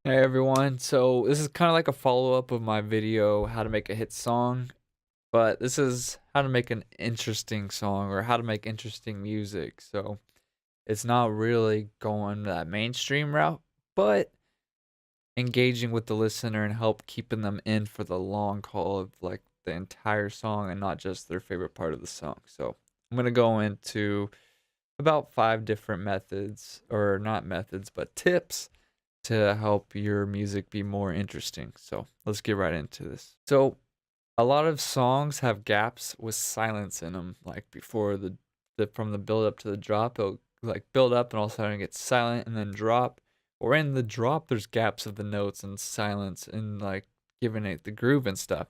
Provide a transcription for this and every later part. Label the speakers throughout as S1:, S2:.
S1: Hey everyone, so this is kind of like a follow-up of my video, how to make a hit song, but this is how to make an interesting song or how to make interesting music. So it's not really going that mainstream route, but engaging with the listener and help keeping them in for the long haul of like the entire song and not just their favorite part of the song. So I'm gonna go into about 5 different methods, or not methods, but tips to help your music be more interesting. So let's get right into this. So a lot of songs have gaps with silence in them, like before the from the build up to the drop, it'll like build up and all of a sudden it gets silent and then drop. Or in the drop, there's gaps of the notes and silence and like giving it the groove and stuff.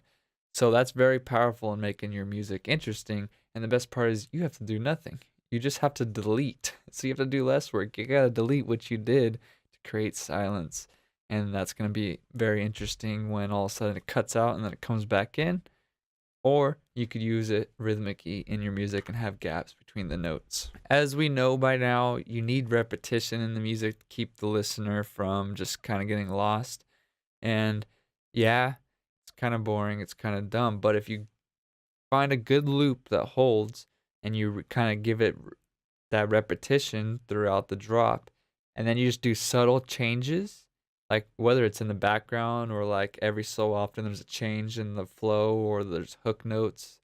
S1: So that's very powerful in making your music interesting. And the best part is you have to do nothing. You just have to delete. So you have to do less work. You gotta delete what you did to create silence. And that's gonna be very interesting when all of a sudden it cuts out and then it comes back in. Or you could use it rhythmically in your music and have gaps between the notes. As we know by now, you need repetition in the music to keep the listener from just kind of getting lost. And yeah, it's kind of boring, it's kind of dumb, but if you find a good loop that holds and you kind of give it that repetition throughout the drop, and then you just do subtle changes, like whether it's in the background or like every so often there's a change in the flow or there's hook notes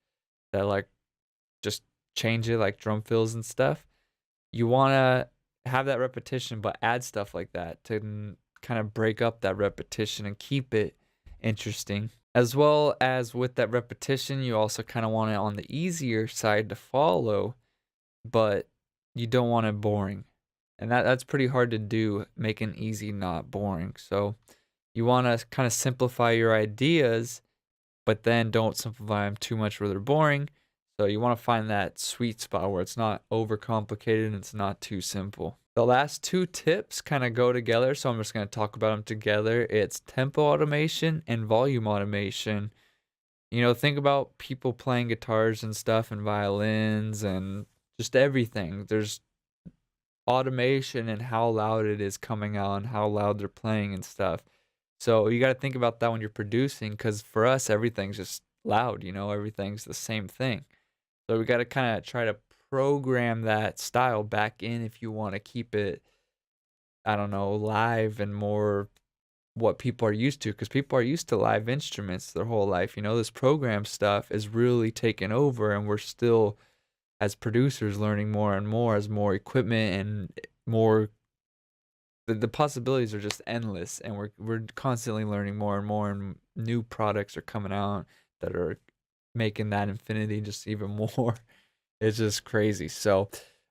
S1: that like just change it, like drum fills and stuff. You want to have that repetition but add stuff like that to kind of break up that repetition and keep it interesting. As well as with that repetition, you also kind of want it on the easier side to follow, but you don't want it boring. And that's pretty hard to do, making easy not boring. So you want to kind of simplify your ideas, but then don't simplify them too much where they're boring. So you want to find that sweet spot where it's not overcomplicated and it's not too simple. The last 2 tips kind of go together, so I'm just going to talk about them together. It's tempo automation and volume automation. Think about people playing guitars and stuff and violins and just everything. There's automation and how loud it is coming out and how loud they're playing and stuff. So you got to think about that when you're producing, because for us, everything's just loud, everything's the same thing. So we got to kind of try to program that style back in if you want to keep it, I don't know, live and more what people are used to, because people are used to live instruments their whole life. This program stuff is really taking over, and we're still, as producers, learning more and more as more equipment and more. The possibilities are just endless, and we're constantly learning more and more, and new products are coming out that are making that infinity just even more. It's just crazy. So,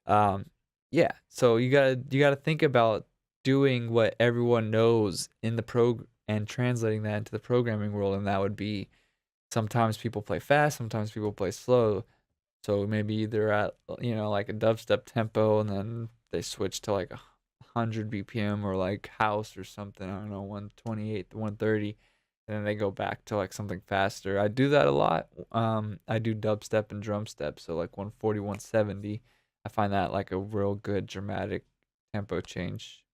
S1: yeah. So you gotta think about doing what everyone knows in the and translating that into the programming world, and that would be sometimes people play fast, sometimes people play slow. So maybe they're at like a dubstep tempo, and then they switch to like 100 BPM or like house or something. I don't know, 128 to 130, and then they go back to like something faster. I do that a lot. I do dubstep and drum step, so like 140, 170. I find that like a real good dramatic tempo change,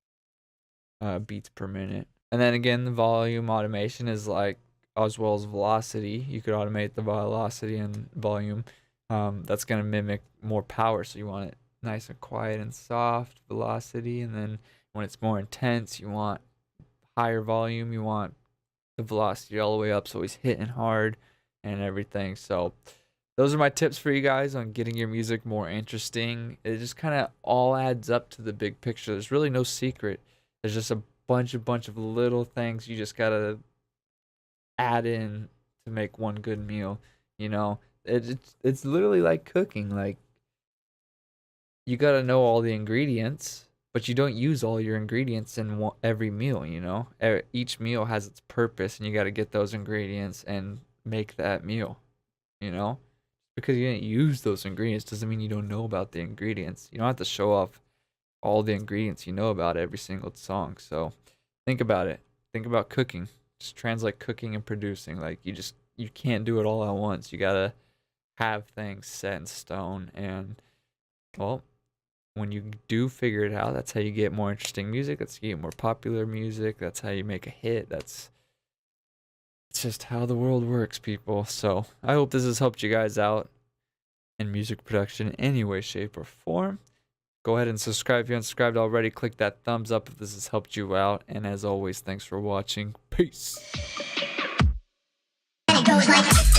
S1: beats per minute. And then again, the volume automation is like, as well as velocity. You could automate the velocity and volume. That's gonna mimic more power, so you want it nice and quiet and soft velocity, and then when it's more intense, you want higher volume. You want the velocity all the way up, so he's hitting hard and everything. So those are my tips for you guys on getting your music more interesting. It just kind of all adds up to the big picture. There's really no secret. There's just a bunch of little things you just gotta add in to make one good meal. It's literally like cooking. Like, you gotta know all the ingredients, but you don't use all your ingredients in every meal. Each meal has its purpose, and you gotta get those ingredients and make that meal. You know, because you didn't use those ingredients doesn't mean you don't know about the ingredients. You don't have to show off all the ingredients you know about every single song. So think about it. Think about cooking. Just translate cooking and producing. Like, you can't do it all at once. You gotta have things set in stone, and well, when you do figure it out, that's how you get more interesting music. That's how you get more popular music. That's how you make a hit. It's just how the world works, people. So I hope this has helped you guys out in music production in any way, shape, or form. Go ahead and subscribe if you haven't subscribed already. Click that thumbs up if this has helped you out. And as always, thanks for watching. Peace.
S2: It goes like